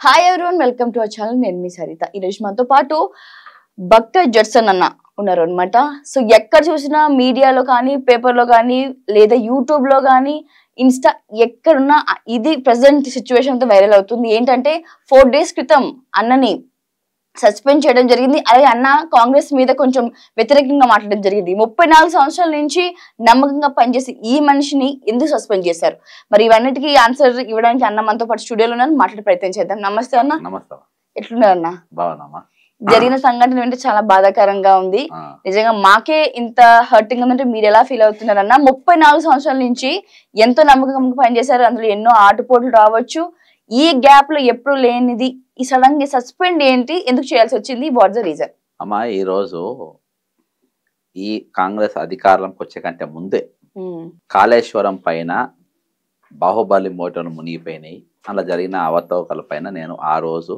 Hi everyone, welcome to our channel. నేను మీ సరిత. ఈ రోజు మనతో పాటు భక్త జడ్సన్ అన్న ఉన్నారు అనమాట. సో ఎక్కడ చూసినా మీడియాలో కానీ, పేపర్లో కానీ, లేదా యూట్యూబ్ లో కానీ, ఇన్స్టా ఎక్కడున్నా ఇది ప్రెసెంట్ సిచ్యువేషన్ తో వైరల్ అవుతుంది. ఏంటంటే 4 days క్రితం అన్నని సస్పెండ్ చేయడం జరిగింది. అలాగే అన్న కాంగ్రెస్ మీద కొంచెం వ్యతిరేకంగా మాట్లాడడం జరిగింది. 34 సంవత్సరాల నుంచి నమ్మకంగా పనిచేసి ఈ మనిషిని ఎందుకు సస్పెండ్ చేశారు? మరి ఇవన్నిటికీ ఆన్సర్ ఇవ్వడానికి అన్న మనతో పాటు స్టూడియోలో ఉన్నారు. మాట్లాడే ప్రయత్నం చేద్దాం. నమస్తే అన్న. నమస్తే. ఎట్లున్నారు అన్న? బాగున్నామా? జరిగిన సంఘటన వింటే చాలా బాధాకరంగా ఉంది. నిజంగా మాకే ఇంత హర్టింగ్ ఉందంటే మీరు ఎలా ఫీల్ అవుతున్నారు అన్న? 34 సంవత్సరాల నుంచి ఎంతో నమ్మకంగా పనిచేశారు. అందులో ఎన్నో ఆటుపోట్లు రావచ్చు. ఈ గ్యాప్ లో ఎప్పుడు లేనిది ఈ సడన్ గా సస్పెండ్ ఏంటి, ఎందుకు చేయాల్సి వచ్చింది? What's the reason? అమ్మా, ఈరోజు ఈ కాంగ్రెస్ అధికారంలోకి వచ్చే కంటే ముందే కాళేశ్వరం పైన బాహుబలి మోటార్లు మునిగిపోయినాయి. అలా జరిగిన అవతవకల పైన నేను ఆ రోజు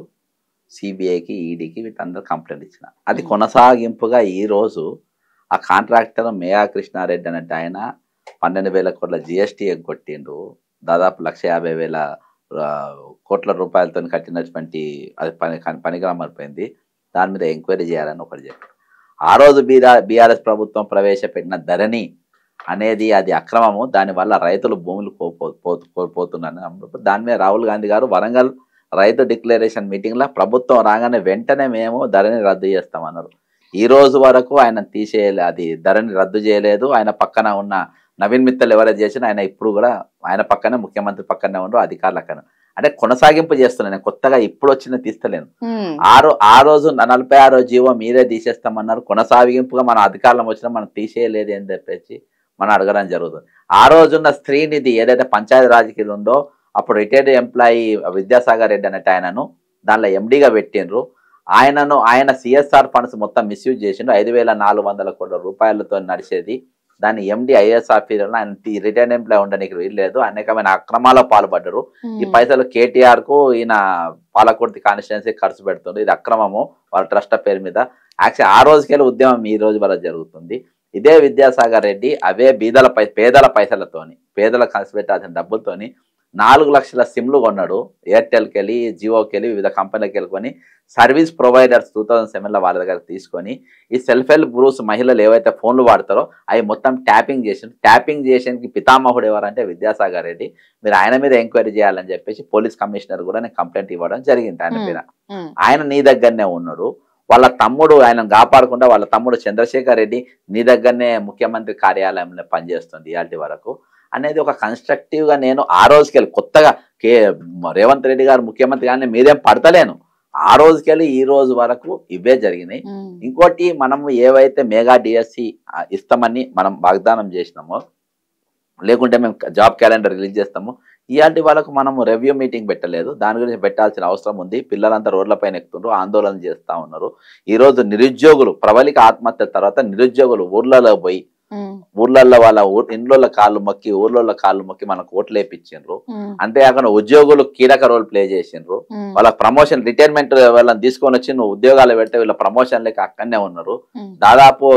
సిబిఐకి, ఈడీకి వీటందరూ కంప్లైంట్ ఇచ్చిన. అది కొనసాగింపుగా ఈరోజు ఆ కాంట్రాక్టర్ మేఘా కృష్ణారెడ్డి అంటే ఆయన 12,000 కోట్ల జిఎస్టీ ఎగ్గొట్టిండు. దాదాపు 1,50,000 కోట్ల రూపాయలతో కట్టినటువంటి అది పనికిరా మారిపోయింది. దాని మీద ఎంక్వైరీ చేయాలని ఒకటి చెప్పారు. ఆ రోజు బీఆర్ఎస్ ప్రభుత్వం ప్రవేశపెట్టిన ధరణి అనేది అది అక్రమము, దానివల్ల రైతులు భూములు కోల్పోతున్నారు. దాని మీద రాహుల్ గాంధీ గారు వరంగల్ రైతు డిక్లరేషన్ మీటింగ్లో ప్రభుత్వం రాగానే వెంటనే మేము ధరణి రద్దు చేస్తామన్నారు. ఈ రోజు వరకు ఆయన అది ధరణి రద్దు చేయలేదు. ఆయన పక్కన ఉన్న నవీన్ మిత్తల్ ఎవరైతే చేసినా ఆయన ఇప్పుడు కూడా ఆయన పక్కనే, ముఖ్యమంత్రి పక్కనే ఉండరు, అధికారులు అక్కడ. అంటే కొనసాగింపు చేస్తున్నాను, కొత్తగా ఇప్పుడు వచ్చిన తీస్తలేను. ఆ రోజు 46వ జీవో మీరే తీసేస్తామన్నారు. కొనసాగింపుగా మన అధికారులం వచ్చినా మనం తీసేయలేదు అని చెప్పేసి మనం అడగడం జరుగుతుంది. ఆ రోజున్న స్త్రీనిధి ఏదైతే పంచాయతీ రాజకీయాలు ఉందో అప్పుడు రిటైర్డ్ ఎంప్లాయీ విద్యాసాగర్ రెడ్డి అనేట ఆయనను దానిలో ఎండీగా పెట్టిండ్రు. ఆయన సిఎస్ఆర్ ఫండ్స్ మొత్తం మిస్యూజ్ చేసిండు. 5,400 కోట్ల రూపాయలతో నడిచేది. దాన్ని ఎండి ఐఏఎస్ ఆఫీసర్లు ఆయన రిటైర్డ్ ఎంప్లాయీ ఉండడానికి వీల్లేదు. అనేకమైన అక్రమాల్లో పాల్పడ్డారు. ఈ పైసలు కేటీఆర్ కు ఈయన పాలకుర్తి కాన్స్టిట్యున్సీ ఖర్చు పెడుతుంది. ఇది అక్రమము వాళ్ళ ట్రస్ట్ పేరు మీద. యాక్చువల్ ఆ రోజుకెళ్ళి ఉద్యమం ఈ రోజు వరకు జరుగుతుంది. ఇదే విద్యాసాగర్ రెడ్డి అవే పేదల పైసలతోని, పేదలకు ఖర్చు పెట్టాల్సిన డబ్బులతోని 4 లక్షల సిమ్లు కొన్నాడు. ఎయిర్టెల్కి వెళ్ళి, జియోకి వెళ్ళి, వివిధ కంపెనీలకు వెళ్ళుకొని సర్వీస్ ప్రొవైడర్స్ 2007లో వాళ్ళ దగ్గర తీసుకొని ఈ సెల్ఫ్ హెల్ప్ గ్రూప్స్ మహిళలు ఏవైతే ఫోన్లు వాడతారో అవి మొత్తం ట్యాపింగ్ చేసేందుకు పితామహుడు ఎవరంటే విద్యాసాగర్ రెడ్డి. మీరు ఆయన మీద ఎంక్వైరీ చేయాలని చెప్పేసి పోలీస్ కమిషనర్ కూడా నేను కంప్లైంట్ ఇవ్వడం జరిగింది. ఆయన మీద ఆయన నీ దగ్గరనే ఉన్నాడు. వాళ్ళ తమ్ముడు ఆయనను కాపాడకుండా వాళ్ళ తమ్ముడు చంద్రశేఖర్ రెడ్డి నీ దగ్గరనే ముఖ్యమంత్రి కార్యాలయంలో పనిచేస్తుంది ఇవాళ వరకు అనేది ఒక కన్స్ట్రక్టివ్గా నేను ఆ రోజుకెళ్ళి కొత్తగా రేవంత్ రెడ్డి గారు ముఖ్యమంత్రి కానీ మీదేం పడతలేను. ఆ రోజుకెళ్ళి ఈ రోజు వరకు ఇవే జరిగినాయి. ఇంకోటి, మనము ఏవైతే మెగా డిఎస్సి ఇస్తామని మనం వాగ్దానం చేసినామో, లేకుంటే మేము జాబ్ క్యాలెండర్ రిలీజ్ చేస్తాము, ఇలాంటి వాళ్ళకు మనము రివ్యూ మీటింగ్ పెట్టలేదు. దాని గురించి పెట్టాల్సిన అవసరం ఉంది. పిల్లలంతా రోడ్లపైన ఎక్కుతుండ్రు, ఆందోళన చేస్తూ ఉన్నారు. ఈరోజు నిరుద్యోగులు ప్రబలిక ఆత్మహత్య తర్వాత నిరుద్యోగులు ఊర్లలో పోయి ఊర్లలో వాళ్ళ ఇండ్ల కాళ్ళు మొక్కి, ఊర్లలో కాళ్ళు మొక్కి మనకు ఓట్లు వేయించిండ్రు. అంతేకాకుండా ఉద్యోగులు కీలక రోల్ ప్లే చేసిండ్రు. వాళ్ళ ప్రమోషన్, రిటైర్మెంట్ వాళ్ళని తీసుకొని వచ్చి నువ్వు ఉద్యోగాలు పెడితే వీళ్ళ ప్రమోషన్ లేక అక్కడనే ఉన్నారు. దాదాపు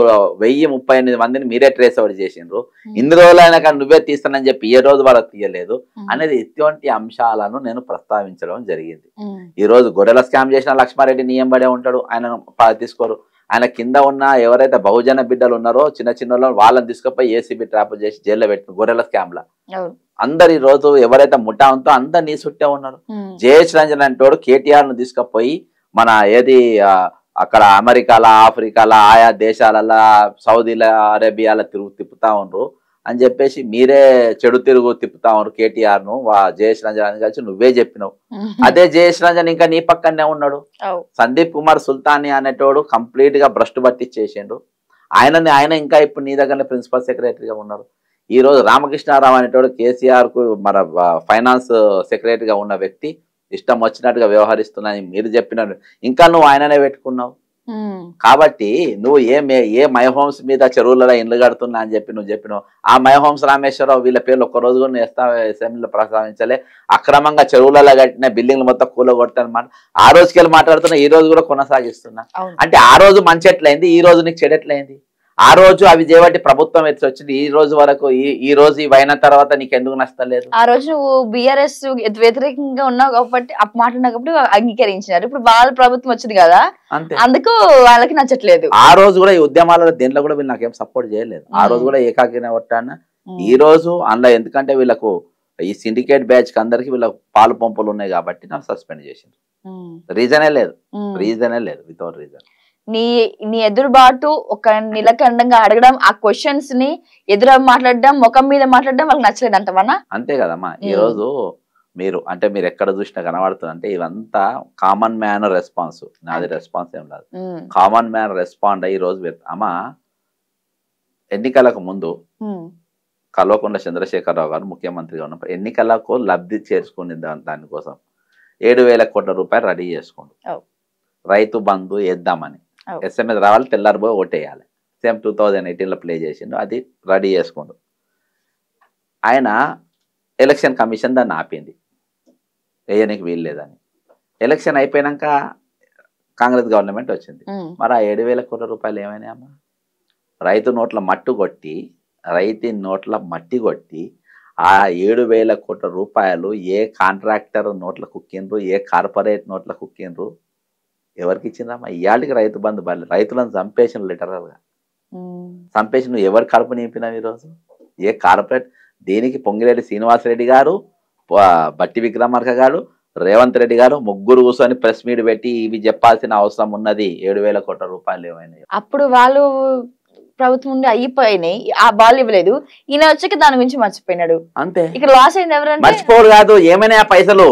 1038 మందిని మీరే ట్రేస్ అవుట్ చేసిండ్రు. ఇన్ని రోజులైనా కానీ నువ్వే తీస్తానని చెప్పి ఏ రోజు వాళ్ళకి తీయలేదు అనేది ఇటువంటి అంశాలను నేను ప్రస్తావించడం జరిగింది. ఈ రోజు గొర్రెల స్కామ్ చేసిన లక్ష్మారెడ్డి నియంబడే ఉంటాడు, ఆయన తీసుకోరు. ఆయన కింద ఉన్న ఎవరైతే బహుజన బిడ్డలు ఉన్నారో చిన్న చిన్న వాళ్ళని తీసుకుపోయి ఏసీబీ ట్రాప్ చేసి జైల్లో పెట్టిన గొర్రెల స్కామ్ లా అందరు ఈ రోజు ఎవరైతే ముఠా ఉందో అందరు నీ చుట్టే ఉన్నారు. జయేష్ రంజన్ అంటోడు కేటీఆర్ ను తీసుకుపోయి మన అక్కడ అమెరికాల, ఆఫ్రికాల, ఆయా దేశాలలో, సౌదీల అరేబియాల తిప్పుతా ఉన్నారు అని చెప్పేసి మీరే చెడు తిరుగు తిప్పుతా ఉన్నారు కేటీఆర్ ను. జయేష్ రంజన్ కలిసి నువ్వే చెప్పినావు. అదే జయేష్ రంజన్ ఇంకా నీ పక్కనే ఉన్నాడు. సందీప్ కుమార్ సుల్తాని అనేటోడు కంప్లీట్ గా భ్రష్టు పట్టించేసిండు. ఆయన ఇంకా ఇప్పుడు నీ దగ్గరనే ప్రిన్సిపల్ సెక్రటరీగా ఉన్నారు. ఈ రోజు రామకృష్ణారావు అనేటోడు కేసీఆర్ కు మన ఫైనాన్స్ సెక్రటరీగా ఉన్న వ్యక్తి ఇష్టం వచ్చినట్టుగా వ్యవహరిస్తున్నాని మీరు చెప్పినారు. ఇంకా నువ్వు ఆయననే పెట్టుకున్నావు. కాబట్టి నువ్వు ఏ మై హోమ్స్ మీద చెరువులలో ఇండ్లు కడుతున్నా అని చెప్పి నువ్వు చెప్పినావు. ఆ మై హోమ్స్ రామేశ్వరరావు వీళ్ళ పేర్లు ఒక్కరోజు కూడా అసెంబ్లీలో ప్రస్తావించలే. అక్రమంగా చెరువులలో కట్టిన బిల్డింగ్లు మొత్తం కూలగొడతానమాట ఆ రోజుకెళ్ళి మాట్లాడుతున్నా, ఈ రోజు కూడా కొనసాగిస్తున్నా. అంటే ఆ రోజు మంచి ఎట్లయింది, ఈ రోజు నీకు చెడు ఎట్లయింది? ఆ రోజు అవి చేయబట్టి ప్రభుత్వం ఎత్తి వచ్చింది. ఈ రోజు వరకు ఈ రోజు ఇవి అయిన తర్వాత నీకు ఎందుకు నష్టం లేదు? ఆ రోజు నువ్వు బిఆర్ఎస్ వ్యతిరేకంగా ఉన్నావు కాబట్టి మాట్లాడినప్పుడు అంగీకరించినారు. ఇప్పుడు వాళ్ళ ప్రభుత్వం వచ్చింది కదా, అంతే. అందుకు వాళ్ళకి నచ్చట్లేదు. ఆ రోజు కూడా ఈ ఉద్యమాలలో దేంట్లో కూడా వీళ్ళు నాకేం సపోర్ట్ చేయలేదు. ఆ రోజు కూడా ఏకాకిన కొట్టాను. ఈ రోజు అందులో ఎందుకంటే వీళ్ళకు ఈ సిండికేట్ బ్యాచ్ కి అందరికి వీళ్ళకి పాలు పంపులు ఉన్నాయి కాబట్టి నన్ను సస్పెండ్ చేసింది. రీజనే లేదు, వితౌట్ రీజన్. నీ ఎదురుబాటు ఒక నిలకండంగా అడగడం, ఆ క్వశ్చన్స్ ని ఎదురు మాట్లాడడం, ముఖం మీద మాట్లాడడం వాళ్ళకి నచ్చలేదు అంటవన్నా? అంతే కదమ్మా. ఈ రోజు మీరు ఎక్కడ చూసినా కనబడుతుంది అంటే ఇవంతా కామన్ మ్యాన్ రెస్పాన్స్. నాది రెస్పాన్స్ ఏం లేదు, కామన్ మ్యాన్ రెస్పాండ్ అయ్యి ఈ రోజు అమ్మా ఎన్నికలకు ముందు కల్వకుంట్ల చంద్రశేఖరరావు గారు ముఖ్యమంత్రిగా ఉన్నప్పుడు ఎన్నికలకు లబ్ధి చేర్చుకునే దానికోసం 7,000 కోట్ల రూపాయలు రెడీ చేసుకోండు. రైతు బంధు వేద్దామని SMS రావాలి, తెల్లారిపోయి ఓటేయాలి. సేమ్ 2018లో ప్లే చేసిండు, అది రెడీ చేసుకోండు. ఆయన ఎలక్షన్ కమిషన్ దాన్ని ఆపింది, వేయనికి వీలు లేదని. ఎలక్షన్ అయిపోయినాక కాంగ్రెస్ గవర్నమెంట్ వచ్చింది. మరి ఆ 7,000 కోట్ల రూపాయలు ఏమైనా అమ్మా? రైతు నోట్ల మట్టి కొట్టి ఆ 7,000 కోట్ల రూపాయలు ఏ కాంట్రాక్టర్ నోట్ల కుక్కిండ్రు, ఏ కార్పొరేట్ నోట్ల కుక్కిండ్రు, ఎవరికి ఇచ్చిందమ్మా? ఇవాళకి రైతు బంధు రైతులను చంపేసిన లిటరల్గా చంపేసి నువ్వు ఎవరు కడుపు నింపినావు ఈరోజు? ఏ కార్పొరేట్? దీనికి పొంగిరెడ్డి శ్రీనివాసరెడ్డి గారు, బట్టి విక్రమార్క గారు, రేవంత్ రెడ్డి గారు ముగ్గురు కూర్చొని ప్రెస్ మీట్ పెట్టి ఇవి చెప్పాల్సిన అవసరం ఉన్నది. 7,000 కోట్ల రూపాయలు ఏమైనా అప్పుడు వాళ్ళు ప్రభుత్వం నుండి అయిపోయినాయి, ఆ బాల్ ఇవ్వలేదు. ఈయన వచ్చాక దాని గురించి మర్చిపోయినాడు. అంతే. ఇక్కడ లాస్ అయింది ఎవరంటే మర్చిపోడు కాదు, ఏమైనా ఆ పైసలు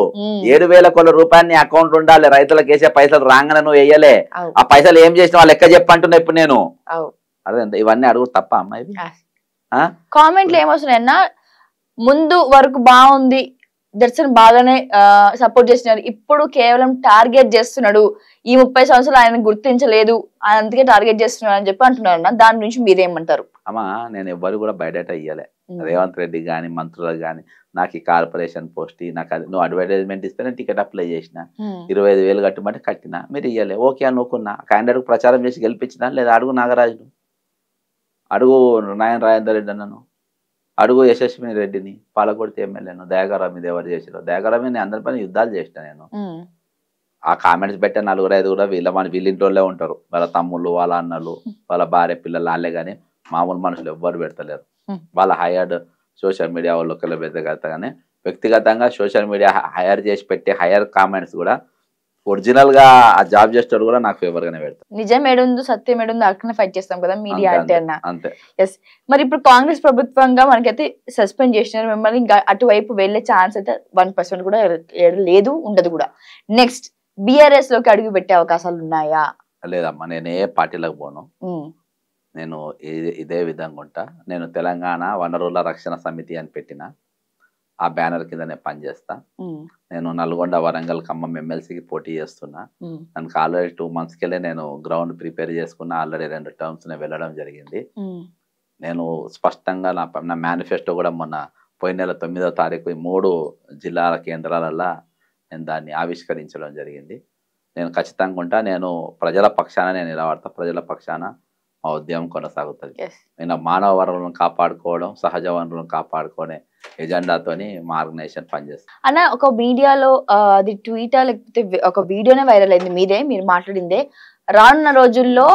7,000 కోట్ల రూపాయలు నీ అకౌంట్ ఉండాలి. రైతులకు వేసే పైసలు రాగానే నువ్వు వేయలే. ఆ పైసలు ఏం చేసిన వాళ్ళు లెక్క చెప్పంటున్నా ఇప్పుడు నేను. అదే ఇవన్నీ అడుగు తప్ప అమ్మాయి. కామెంట్లు ఏమొస్తున్నాయన్నా, ముందు వరకు బాగుంది, దర్శన్ బాగానే సపోర్ట్ చేస్తున్నారు, ఇప్పుడు కేవలం టార్గెట్ చేస్తున్నాడు, ఈ 30 సంవత్సరాలు ఆయన గుర్తించలేదు అందుకే టార్గెట్ చేస్తున్నాడు అని చెప్పి అంటున్నారు అన్న. దాని గురించి మీరేమంటారు? అమ్మా నేను ఎవరు కూడా బయట ఇయ్యలే. రేవంత్ రెడ్డి కానీ మంత్రులకు కానీ నాకు ఈ కార్పొరేషన్ పోస్ట్ నాకు అది నువ్వు అడ్వర్టైజ్మెంట్ ఇస్తే నేను టికెట్ అప్లై చేసిన, 25,000 కట్టమంటే కట్టినా, మీరు ఇయ్యలే. ఓకే అనుకున్నా, క్యాండిడేట్ ప్రచారం చేసి గెలిపించినా. లేదా అడుగు నాగరాజును, అడుగు నాయన రాజేందర్ రెడ్డి అన్నను, అడుగు యశస్విని రెడ్డిని, పాలకొడితే ఎమ్మెల్యేను, దయాకరావు మీద ఎవరు చేసారు? దయాకరావు మీద అందరి పైన యుద్ధాలు చేసిన నేను. ఆ కామెంట్స్ పెట్టే 4-5 కూడా వీళ్ళింట్లోనే ఉంటారు. వాళ్ళ తమ్ముళ్ళు, వాళ్ళ అన్నలు, వాళ్ళ భార్య పిల్లలు వాళ్ళే కానీ మామూలు మనుషులు ఎవ్వరు పెడతలేరు. వాళ్ళ హైర్డ్ సోషల్ మీడియా వాళ్ళు ఒకళ్ళు పెద్దగత కానీ వ్యక్తిగతంగా సోషల్ మీడియా హైర్ చేసి పెట్టే హైయర్ కామెంట్స్ కూడా ఒరిజినల్ గా ఆ జాబ్ చేస్తాడు కూడా నాకు ఫేవర్ గానే పెడతాడు. నిజం ఏడుందో సత్యం ఏడుందో అక్కడ ఫైట్ చేస్తాం కదా మీడియా అంటే అన్న. అంతే. ఎస్. మరి ఇప్పుడు కాంగ్రెస్ ప్రభుత్వంగా మనకైతే సస్పెండ్ చేసినారు, మిమ్మల్ని ఇంకా అటువైపు వెళ్లే ఛాన్స్ అయితే 1% కూడా లేదు, ఉండదు కూడా. నెక్స్ట్ బిఆర్ఎస్ లోకి అడుగు పెట్టే అవకాశాలు ఉన్నాయా? లేదమ్మా, నేను ఏ పార్టీలకు పోను. నేను ఇదే విధంగా ఉంటా. నేను తెలంగాణ వనరుల రక్షణ సమితి అని పెట్టిన ఆ బ్యానర్ కింద నేను పనిచేస్తా. నేను నల్గొండ, వరంగల్, ఖమ్మం ఎమ్మెల్సీకి పోటీ చేస్తున్నా. నాకు ఆల్రెడీ 2 months కెళ్ళి నేను గ్రౌండ్ ప్రిపేర్ చేసుకున్నా. ఆల్రెడీ 2 terms నేను వెళ్ళడం జరిగింది. నేను స్పష్టంగా నా మేనిఫెస్టో కూడా మొన్న పోయిన నెల 9వ తారీఖు 3 జిల్లాల కేంద్రాలలో నేను దాన్ని ఆవిష్కరించడం జరిగింది. నేను ఖచ్చితంగా ఉంటా. నేను ప్రజల పక్షాన నేను నిలబడతా. ప్రజల పక్షాన మా ఉద్యమం కొనసాగుతుంది. నేను మానవ వనరులను కాపాడుకోవడం, సహజ వనరులను కాపాడుకునే ఎజెండాతోని మా ఆర్గనైజేషన్ పనిచేస్తుంది. అన్న ఒక మీడియాలో అది ట్వీటా లేకపోతే ఒక వీడియోనే వైరల్ అయింది, మీరు మాట్లాడిందే, రానున్న రోజుల్లో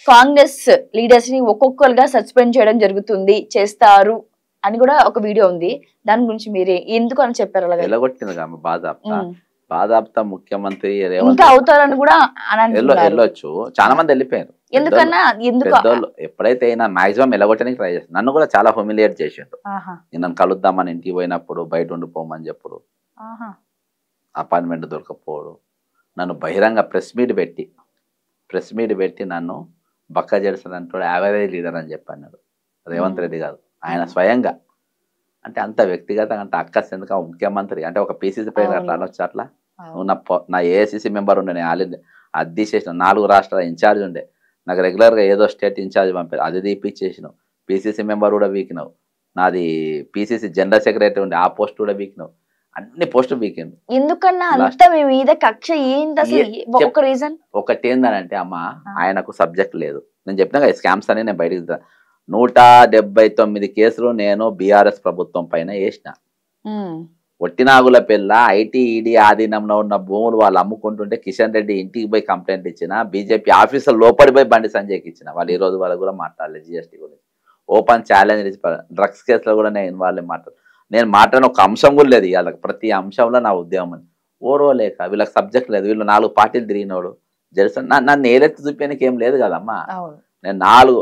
కాంగ్రెస్ లీడర్స్ ని ఒక్కొక్కరుగా సస్పెండ్ చేయడం జరుగుతుంది, చేస్తారు అని కూడా ఒక వీడియో ఉంది. దాని గురించి మీరే ఎందుకు అని చెప్పారు? అలాగే వెళ్ళగొట్టింది బాధాప్తా ముఖ్యమంత్రి ఇంకా అవుతారని కూడా వెళ్ళొచ్చు. చాలా మంది వెళ్ళిపోయారు. ఎందుకన్నా పెద్దోళ్ళు ఎప్పుడైతే అయినా మాక్సిమం వెళ్ళగొట్టడానికి ట్రై చేస్తాను. నన్ను కూడా చాలా హ్యూమిలియేట్ చేసిండు. నన్ను కలుద్దామని ఇంటికి పోయినప్పుడు బయట ఉండిపోమని చెప్పుడు, అపాయింట్మెంట్ దొరకపోవడం, నన్ను బహిరంగ ప్రెస్ మీట్ పెట్టి నన్ను బక్క జడ్సన్ అంటాడు యావరేజ్ లీడర్ అని చెప్పన్నాడు రేవంత్ రెడ్డి గారు. ఆయన స్వయంగా అంటే అంత వ్యక్తిగతంగా అంటే అక్కస్ ఎందుకు ముఖ్యమంత్రి అంటే ఒక పీసీసీ పైన అట్లా అనొచ్చు. అట్లా నువ్వు నా ఏఐసిసి మెంబర్ ఉండే, నేను ఆల్రెడీ అది తీసేసిన. 4 రాష్ట్రాల ఇన్ఛార్జ్ ఉండే, నాకు రెగ్యులర్గా ఏదో స్టేట్ ఇన్ఛార్జ్ పంపారు, అది తీపిచ్చేసినావు. పీసీసీ మెంబర్ కూడా వీకినావు. నాది పీసీసీ జనరల్ సెక్రటరీ ఉండే, ఆ పోస్ట్ కూడా వీకినావు. అన్ని పోస్టులు వీకిండు. ఎందుకన్నా అంత మీ మీద కక్ష ఏంటి? అసలు ఒక రీజన్ ఒకటి ఏందనంటే అమ్మ, ఆయనకు సబ్జెక్ట్ లేదు. నేను చెప్పినా స్కామ్స్ అని నేను బయటకు 179 కేసులు నేను బీఆర్ఎస్ ప్రభుత్వం పైన వేసిన. ఒట్టినాగుల పిల్ల ఐటీ ఈడీ ఆధీనంలో ఉన్న భూములు వాళ్ళు అమ్ముకుంటుంటే కిషన్ రెడ్డి ఇంటికి పోయి కంప్లైంట్ ఇచ్చిన, బీజేపీ ఆఫీసర్ లోపలి పోయి బండి సంజయ్కి ఇచ్చిన. వాళ్ళు ఈ రోజు వాళ్ళకు కూడా మాట్లాడలేదు జీఎస్టీ గురించి. ఓపెన్ ఛాలెంజ్ డ్రగ్స్ కేసులో కూడా నేను ఇన్వాల్వ్ నేను మాట్లాడిన ఒక అంశం కూడా లేదు. వాళ్ళకి ప్రతి అంశంలో నా ఉద్యమం ఓర్వలేక వీళ్ళకి సబ్జెక్ట్ లేదు. వీళ్ళు 4 పార్టీలు తిరిగినోడు జెర్సన్ నన్ను ఏదెత్తి చూపించడానికి ఏం లేదు కదమ్మా.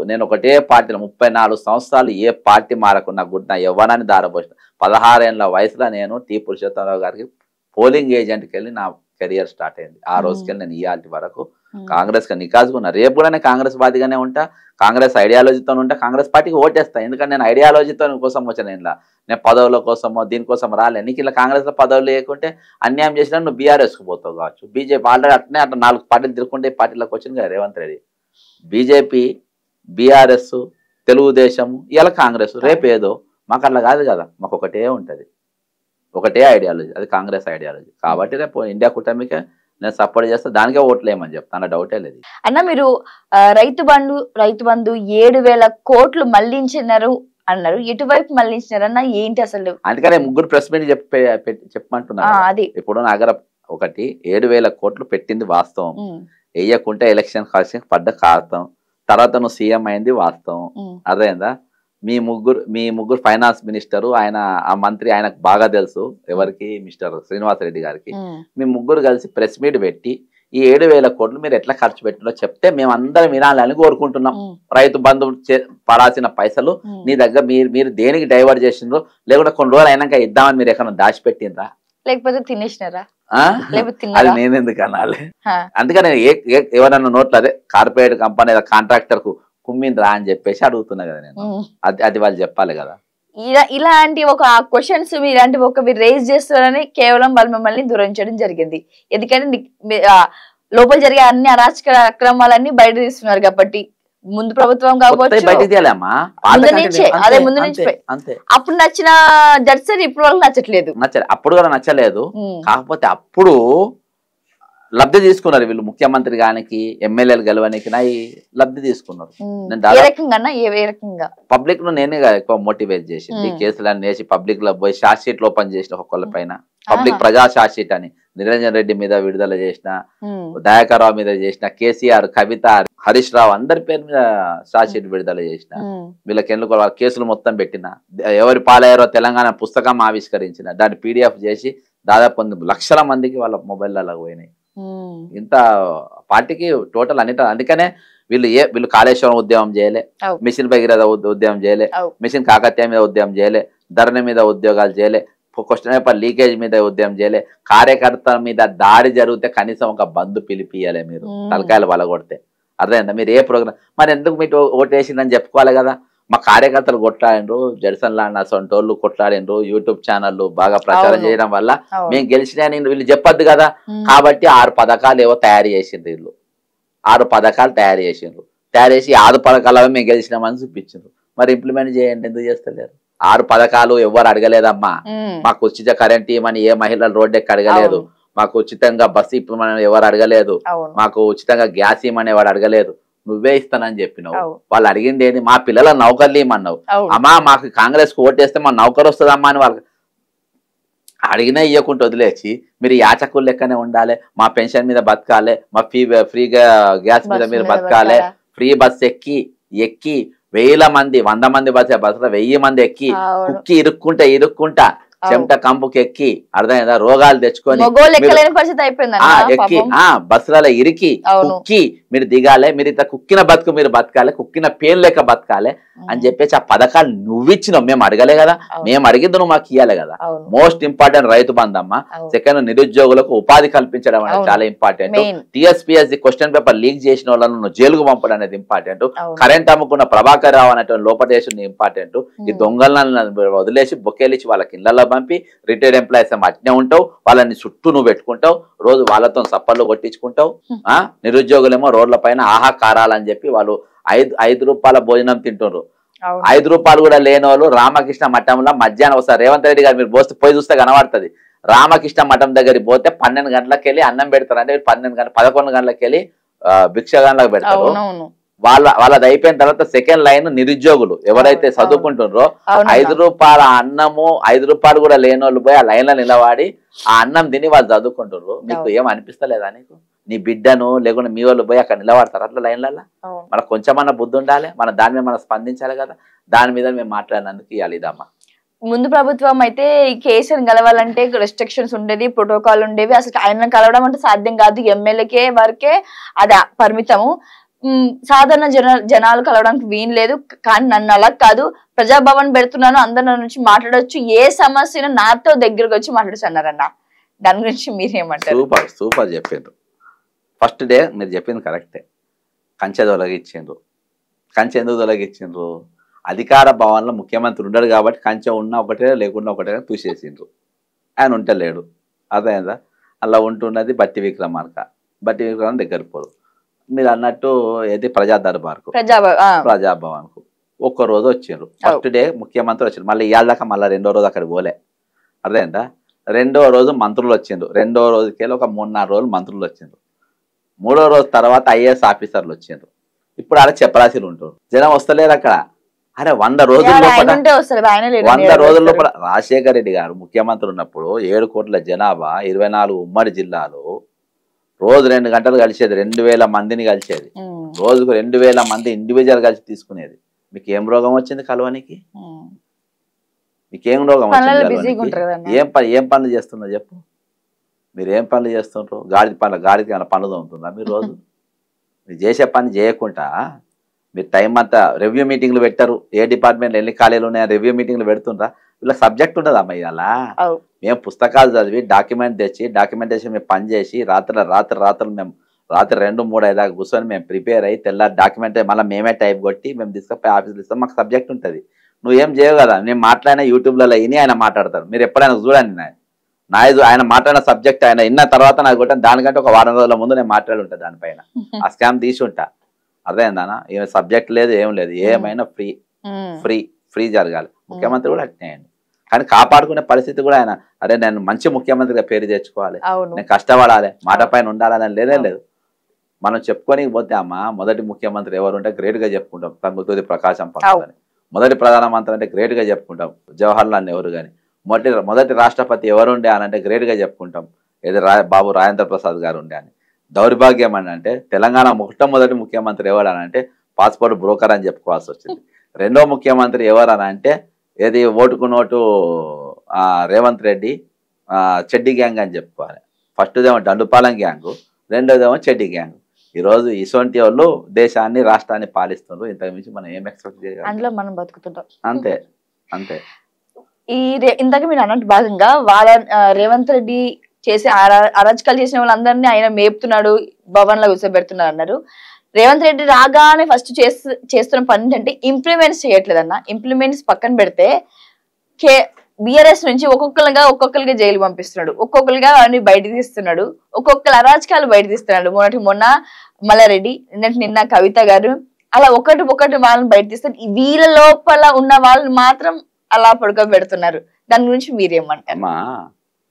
నేను ఒకటే పార్టీలో 34 సంవత్సరాలు ఏ పార్టీ మారకుండా నా యవ్వనాన్ని దారపోసిన 16 ఏళ్ళ వయసులో నేను టి పురుషోత్తమరావు గారికి పోలింగ్ ఏజెంట్కి వెళ్ళి నా కెరియర్ స్టార్ట్ అయింది. ఆ రోజుకెళ్ళి నేను ఇవాళ వరకు కాంగ్రెస్ నికాజుకున్నా. రేపు కూడా నేను కాంగ్రెస్ బాధిగానే ఉంటా, కాంగ్రెస్ ఐడియాలజీతో ఉంటా, కాంగ్రెస్ పార్టీకి ఓటేస్తా. ఎందుకంటే నేను ఐడియాలజీతో కోసం వచ్చాను. నేను పదవుల కోసమో దీనికోసం రాలే. నీకు ఇలా కాంగ్రెస్లో పదవులు లేకుంటే అన్యాయం చేసినా నువ్వు బీఆర్ఎస్కి పోతావు కావచ్చు. బీజేపీ ఆల్రెడీ అట్లా 4 పార్టీలు తిరుగుకుంటే పార్టీలోకి వచ్చింది కదా రేవంత్ రెడ్డి. బీజేపీ, బీఆర్ఎస్, తెలుగుదేశం, ఇలా కాంగ్రెస్. రేపేదో మాకు అట్లా కాదు కదా, మాకు ఒకటే ఉంటుంది, ఒకటే ఐడియాలజీ, అది కాంగ్రెస్ ఐడియాలజీ. కాబట్టి రేపు ఇండియా కూటమికే నేను సపోర్ట్ చేస్తా, దానికే ఓట్లేమని చెప్తాను, డౌటే లేదు. అన్న మీరు రైతు బంధు 7,000 కోట్లు మళ్లించినారు అన్నారు, ఎటువైపు మళ్లించినారన్న ఏంటి అసలు? అందుకనే 3 ప్రెస్ మీట్ చెప్పమంటున్నారు. ఇప్పుడు నగర ఒకటి 7,000 కోట్లు పెట్టింది వాస్తవం, వేయకుంటే ఎలక్షన్ కాస్ట్ పడ్డ కారణం, తర్వాత నువ్వు సీఎం అయింది వాస్తవం. అర్థమైందా? మీ ముగ్గురు ఫైనాన్స్ మినిస్టరు, ఆయన ఆ మంత్రి ఆయనకు బాగా తెలుసు, ఎవరికి, మిస్టర్ శ్రీనివాసరెడ్డి గారికి. మీ ముగ్గురు కలిసి ప్రెస్ మీట్ పెట్టి ఈ 7,000 కోట్లు మీరు ఎట్లా ఖర్చు పెట్టినో చెప్తే మేమందరం వినాలని కోరుకుంటున్నాం. రైతు బంధు పడాల్సిన పైసలు నీ దగ్గర మీరు దేనికి డైవర్ట్ చేసిండ్రో, లేకుంటే కొన్ని రోజులు అయినాక ఇద్దామని మీరు ఎక్కడ దాచిపెట్టినరా, లేకపోతే తినేసినారా? అది నేను ఎందుకు అనాలి? అందుకని ఎవరన్నా నోట్లు అదే కార్పొరేట్ కంపెనీ కాంట్రాక్టర్ కు కుమ్మిండ్రా అని చెప్పేసి అడుగుతున్నా కదా నేను. అది వాళ్ళు చెప్పాలి కదా. ఇలాంటి ఒక క్వశ్చన్స్ ఇలాంటి మీరు రేజ్ చేస్తారని కేవలం వాళ్ళు మిమ్మల్ని దూరించడం జరిగింది. ఎందుకంటే లోపల జరిగే అన్ని అరాచక అక్రమాలన్నీ బయట తీస్తున్నారు కాబట్టి. ముందు ప్రభుత్వం కావచ్చు, అదే ముందు నుంచి అప్పుడు నచ్చిన జడ్సన్ ఇప్పుడు వాళ్ళకి నచ్చట్లేదు. అప్పుడు కూడా నచ్చలేదు. కాకపోతే అప్పుడు లబ్ధి తీసుకున్నారు వీళ్ళు, ముఖ్యమంత్రి గానికి ఎమ్మెల్యేలు గెలవడానికి లబ్ధి తీసుకున్నారు. పబ్లిక్ ను నేనే ఎక్కువ మోటివేట్ చేసింది. కేసులన్నీ వేసి పబ్లిక్ లో పోయి షార్ట్ షీట్లు ఓపెన్ చేసిన ఒక్కొక్కళ్ళ పైన, పబ్లిక్ ప్రజా షార్ట్ షీట్ అని నిరంజన్ రెడ్డి మీద విడుదల చేసిన, దయాకర్ రావు మీద చేసిన, కేసీఆర్, కవిత, హరీష్ రావు అందరి పేరు మీద షార్ట్ షీట్ విడుదల చేసిన, వీళ్ళకి ఎన్నుకో కేసులు మొత్తం పెట్టిన, ఎవరి పాలయ్యారో తెలంగాణ పుస్తకం ఆవిష్కరించిన, దాన్ని PDF చేసి దాదాపు 1 లక్షల మందికి వాళ్ళ మొబైల్లో పోయినాయి. ఇంత పార్టీకి టోటల్ అన్నిట. అందుకనే వీళ్ళు కాళేశ్వరం ఉద్యమం చేయలే, మిషన్ భగీరథ ఉద్యమం చేయలే, మిషన్ కాకతీయ మీద ఉద్యమం చేయలే, ధరణి మీద ఉద్యోగాలు చేయలే, క్వశ్చన్ పేపర్ లీకేజ్ మీద ఉద్యమం చేయలే, కార్యకర్తల మీద దాడి జరిగితే కనీసం ఒక బంధు పిలిపియాలే మీరు, తలకాయలు వలగొడితే. అర్థమైందా? మీరు ఏ ప్రోగ్రామ్ మరి ఎందుకు మీరు ఓటేసిందని చెప్పుకోవాలి కదా. మా కార్యకర్తలు కొట్లాడినరు, జడ్సన్ లాంటి సొంటోళ్ళు కొట్లాడినరు, యూట్యూబ్ ఛానళ్ళు బాగా ప్రచారం చేయడం వల్ల మేము గెలిచినా వీళ్ళు చెప్పొద్దు కదా. కాబట్టి 6 పథకాలు ఏవో తయారు చేసిండ్రు వీళ్ళు, 6 పథకాలు తయారు చేసిండ్రు. తయారు చేసి 6 పథకాలు మేము గెలిచినామని చూపించిండ్రు. మరి ఇంప్లిమెంట్ చేయండి, ఎందుకు చేస్తలేరు? 6 పథకాలు ఎవరు అడగలేదమ్మా. మాకు ఉచిత కరెంట్ ఇవ్వమని ఏ మహిళలు రోడ్డు ఎక్కి అడగలేదు, మాకు ఉచితంగా బస్సు ఇప్పమని ఎవరు అడగలేదు, మాకు ఉచితంగా గ్యాస్ ఇవ్వమని ఎవరు అడగలేదు. నువ్వే ఇస్తానని చెప్పినావు. వాళ్ళు అడిగింది ఏంటి? మా పిల్లల నౌకర్లు ఇమ్మన్నావు. అమ్మా మాకు కాంగ్రెస్ కు ఓటేస్తే మా నౌకరు వస్తుందమ్మా అని వాళ్ళకి అడిగినా ఇవ్వకుండా వదిలేసి మీరు యాచకులు లెక్కనే ఉండాలి, మా పెన్షన్ మీద బతకాలి, మా ఫ్రీగా గ్యాస్ మీద మీరు బతకాలి, ఫ్రీ బస్ ఎక్కి 1000 మంది 100 మంది బస్సులో 1000 మంది ఎక్కి కుక్కి ఇరుక్కుంటా చెమట కంపుకి ఎక్కి, అర్థమైందా, రోగాలు తెచ్చుకొని ఎక్కి బస్సులలో ఇరికి కుక్కి మీరు దిగాలి, మీరు ఇట్లా కుక్కిన బతుకు మీరు బతకాలి, కుక్కిన పేరు లెక్క బతకాలి అని చెప్పేసి ఆ పథకాలు నువ్వు ఇచ్చినావు, మేము అడగలే కదా. మేము అడిగింది నువ్వు మాకు ఇవ్వాలి కదా. మోస్ట్ ఇంపార్టెంట్ రైతు బంధమ్మ. సెకండ్, నిరుద్యోగులకు ఉపాధి కల్పించడం అనేది చాలా important. TSPSC question paper leak చేసిన వాళ్ళను జైలుకు పంపడం అనేది ఇంపార్టెంట్. కరెంట్ అమ్ముకున్న ప్రభాకర్ రావు అనేటువంటి లోపటేషన్ ఇంపార్టెంట్. ఈ దొంగలను వదిలేసి బొకేలిచ్చి వాళ్ళకి ఇళ్లలో పంపి రిటైర్డ్ ఎంప్లాయీస్ అట్నే ఉంటావు, వాళ్ళని చుట్టూ నువ్వు పెట్టుకుంటావు, రోజు వాళ్ళతో సప్పర్లు కొట్టించుకుంటావు. నిరుద్యోగులేమో రోడ్ల పైన ఆహాకారాలని చెప్పి వాళ్ళు 5 రూపాయల భోజనం తింటున్నారు. 5 రూపాయలు కూడా లేని వాళ్ళు రామకృష్ణ మఠంలో మధ్యాహ్నం వస్తారు. రేవంత్ రెడ్డి గారు మీరు పోయి చూస్తే కనబడుతుంది. రామకృష్ణ మఠం దగ్గరికి పోతే 12 గంటలకు వెళ్ళి అన్నం పెడతారు. అంటే 11 గంటలకు వెళ్ళి భిక్ష గంటలకు పెడతారు. వాళ్ళది అయిపోయిన తర్వాత సెకండ్ లైన్ నిరుద్యోగులు ఎవరైతే చదువుకుంటున్నారో ₹5 అన్నము ₹5 కూడా లేని వాళ్ళు పోయి ఆ లైన్ లో నిలబడి ఆ అన్నం తిని వాళ్ళు చదువుకుంటున్నారు. మీకు ఏం అనిపిస్తలేదా? నీకు నీ బిడ్డను లేకుండా మీ వాళ్ళు పోయి అక్కడ నిలబడతారు అట్లా లైన్లలో? మనకు కొంచెమన్నా బుద్ధి ఉండాలి, మన దాని మీద మనం స్పందించాలి కదా. దాని మీద మేము మాట్లాడినందుకు ఇవ్వాలి ఇదమ్మా. ముందు ప్రభుత్వం అయితే ఈ కేసుని కలవాలంటే రెస్ట్రిక్షన్స్ ఉండేది, ప్రోటోకాల్ ఉండేవి. అసలు ఆయన కలవడం అంటే సాధ్యం కాదు, ఎమ్మెల్యేకే వరకే అది పరిమితము. సాధారణ జనాలు కలవడానికి వీలు లేదు. కానీ నన్ను అలా కాదు, ప్రజాభవన్ పెడుతున్నాను, అందరి నుంచి మాట్లాడొచ్చు, ఏ సమస్యను నాతో దగ్గరకు వచ్చి మాట్లాడచ్చు అన్నారన్న. దాని గురించి మీరేమంటారు? సూపర్ సూపర్ చెప్పిండ్రు. ఫస్ట్ డే మీరు చెప్పింది కరెక్టే. కంచె తొలగించిండ్రు. కంచె ఎందుకు తొలగించిండ్రు? అధికార భవన్లో ముఖ్యమంత్రి ఉండడు కాబట్టి కంచె ఉన్న ఒకటే లేకుండా ఒకటే చూసేసిండ్రు. ఆయన ఉంటలేడు, అర్థమైందా? అలా ఉంటున్నది బట్టి విక్రమార్క. బట్టి విక్రమార్క దగ్గర పోరు. మీరు అన్నట్టు ఏది ప్రజా దర్బార్కు, ప్రజాభవన్కు ఒక్కరోజు వచ్చిండ్రు. ఫస్ట్ డే ముఖ్యమంత్రి వచ్చిండ్రు, మళ్ళీ ఇవాళ దాకా మళ్ళీ 2వ రోజు అక్కడికి పోలే, అర్థమైందా? 2వ రోజు మంత్రులు వచ్చిండ్రు. 2వ రోజుకెళ్ళి ఒక 3-4 రోజులు మంత్రులు వచ్చిండ్రు. 3వ రోజు తర్వాత ఐఏఎస్ ఆఫీసర్లు వచ్చిండ్రు. ఇప్పుడు ఆడ చెప్పరాశీలు ఉంటారు, జనం వస్తలేరు అక్కడ. అరే 100 రోజుల లోపల 100 రోజుల లోపల రాజశేఖర రెడ్డి గారు ముఖ్యమంత్రి ఉన్నప్పుడు 7 కోట్ల జనాభా, 24 ఉమ్మడి జిల్లాలు, రోజు 2 గంటలు కలిసేది, 2000 మందిని కలిసేది. రోజుకు 2000 మంది ఇండివిజువల్ కలిసి తీసుకునేది. మీకు ఏం రోగం వచ్చింది కలవనికి? మీకేం రోగం వచ్చింది? ఏం పనులు చేస్తుందో చెప్పు. మీరు ఏం పనులు చేస్తుంటారు? గాడికి ఏమైనా పనులు ఉంటుందా మీరు? రోజు మీరు చేసే పని చేయకుండా మీరు టైం అంతా రివ్యూ మీటింగ్లు పెట్టరు. ఏ డిపార్ట్మెంట్ ఎన్ని ఖాళీలు ఉన్నాయో రివ్యూ మీటింగ్లు పెడుతుండ్రా? వీళ్ళ సబ్జెక్ట్ ఉండదమ్మా. ఇవాళ మేము పుస్తకాలు చదివి డాక్యుమెంట్ తెచ్చి డాక్యుమెంటేషన్ మేము పని చేసి రాత్రులు మేము రాత్రి 2-3 దాకా కూర్చొని మేము ప్రిపేర్ అయ్యి తెల్లారి డాక్యుమెంట్ మళ్ళీ మేమే టైప్ కొట్టి మేము తీసుకపోయి ఆఫీస్లో ఇస్తాం. మాకు సబ్జెక్ట్ ఉంటుంది. నువ్వేం చేయవు కదా. నేను మాట్లాడిన యూట్యూబ్లలో విని ఆయన మాట్లాడతారు. మీరు ఎప్పుడైనా చూడండి ఆయన మాట్లాడిన సబ్జెక్ట్ ఆయన విన్న తర్వాత నాకు కొట్టాను. దానికంటే ఒక వారం రోజుల ముందు నేను మాట్లాడి ఉంటాను దానిపైన. ఆ స్కామ్ తీసి ఉంటా. అర్థమైందానా? ఏం సబ్జెక్ట్ లేదు, ఏం లేదు, ఏమైనా ఫ్రీ జరగాలి. ముఖ్యమంత్రి కూడా అట్నేయండి. కానీ కాపాడుకునే పరిస్థితి కూడా ఆయన, అరే నేను మంచి ముఖ్యమంత్రిగా పేరు తెచ్చుకోవాలి, నేను కష్టపడాలి, మాట పైన ఉండాలని లేదే లేదు. మనం చెప్పుకొని పోతే అమ్మా మొదటి ముఖ్యమంత్రి ఎవరు ఉంటే గ్రేట్ గా చెప్పుకుంటాం, తంగుతూరి ప్రకాశం పంతులు అని. మొదటి ప్రధానమంత్రి అంటే గ్రేట్ గా చెప్పుకుంటాం, జవహర్లాల్ నెహ్రూ గాని. మొదటి రాష్ట్రపతి ఎవరు ఉండే అని అంటే గ్రేట్ గా చెప్పుకుంటాం, ఏదో బాబు రాజేంద్ర ప్రసాద్ గారు ఉండే అని. దౌర్భాగ్యం అని అంటే తెలంగాణ మొట్టమొదటి ముఖ్యమంత్రి ఎవరు అని అంటే పాస్పోర్ట్ బ్రోకర్ అని చెప్పుకోవాల్సి వచ్చింది. 2వ ముఖ్యమంత్రి ఎవరు అని అంటే ఏది ఓటుకు నోటు రేవంత్ రెడ్డి చెడ్డి గ్యాంగ్ అని చెప్పుకోవాలి. ఫస్ట్దేమో దండుపాలెం గ్యాంగు, 2వదేమో చెడ్డి గ్యాంగ్. ఈరోజు ఇటువంటి వాళ్ళు దేశాన్ని రాష్ట్రాన్ని పాలిస్తున్నారు. ఇంతకు మించి మనం ఏం ఎక్స్పెక్ట్ చేయాలి? అందులో మనం బతుకుతుంటాం. అంతే అంతే. ఇంతకు మీరు అన్నట్టు భాగంగా రేవంత్ రెడ్డి చేసి అరాచకాలు చేసిన వాళ్ళందరినీ ఆయన మేపుతున్నాడు, భవన్ లో కూర్చోబెడుతున్నారు అన్నారు. రేవంత్ రెడ్డి రాగానే ఫస్ట్ చేస్తున్న పని ఏంటంటే ఇంప్లిమెంట్స్ చేయట్లేదన్న. ఇంప్లిమెంట్స్ పక్కన పెడితే బిఆర్ఎస్ నుంచి ఒక్కొక్కరిగా జైలు పంపిస్తున్నాడు, ఒక్కొక్కరిగా అన్ని బయట తీస్తున్నాడు, ఒక్కొక్కరు అరాచకాలు బయట తీస్తున్నాడు. మొన్న మల్లారెడ్డి, నిన్న కవిత గారు, అలా ఒకటి వాళ్ళని బయట తీస్తారు. వీళ్ళ లోపల ఉన్న వాళ్ళు మాత్రం అలా పడుకోబెడుతున్నారు. దాని గురించి మీరేమంటారు?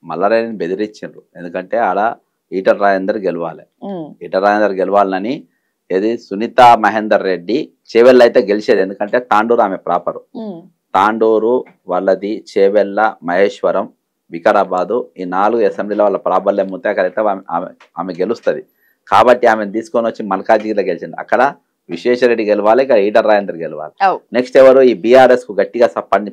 మల్లారెడ్డిని బెదిరించారు. ఎందుకంటే ఆడ ఈటల రాజేందర్ గెలవాలి. ఈటల రాజేందర్ గెలవాలని ఏది సునీత మహేందర్ రెడ్డి చేవెళ్ళ అయితే గెలిచేది. ఎందుకంటే తాండూరు ఆమె ప్రాపరు. తాండూరు వాళ్ళది, చేవెళ్ళ, మహేశ్వరం, వికారాబాదు, ఈ 4 అసెంబ్లీలో వాళ్ళ ప్రాబల్యం ముత్తాకరైతే ఆమె గెలుస్తుంది. కాబట్టి ఆమెను తీసుకొని వచ్చి మల్కాజ్గిరిలో గెలిచింది. అక్కడ విశ్వేశ్వరరెడ్డి గెలవాలి, ఇక్కడ ఈటల రాజేందర్ గెలవాలి. నెక్స్ట్ ఎవరు? ఈ బీఆర్ఎస్ కు గట్టిగా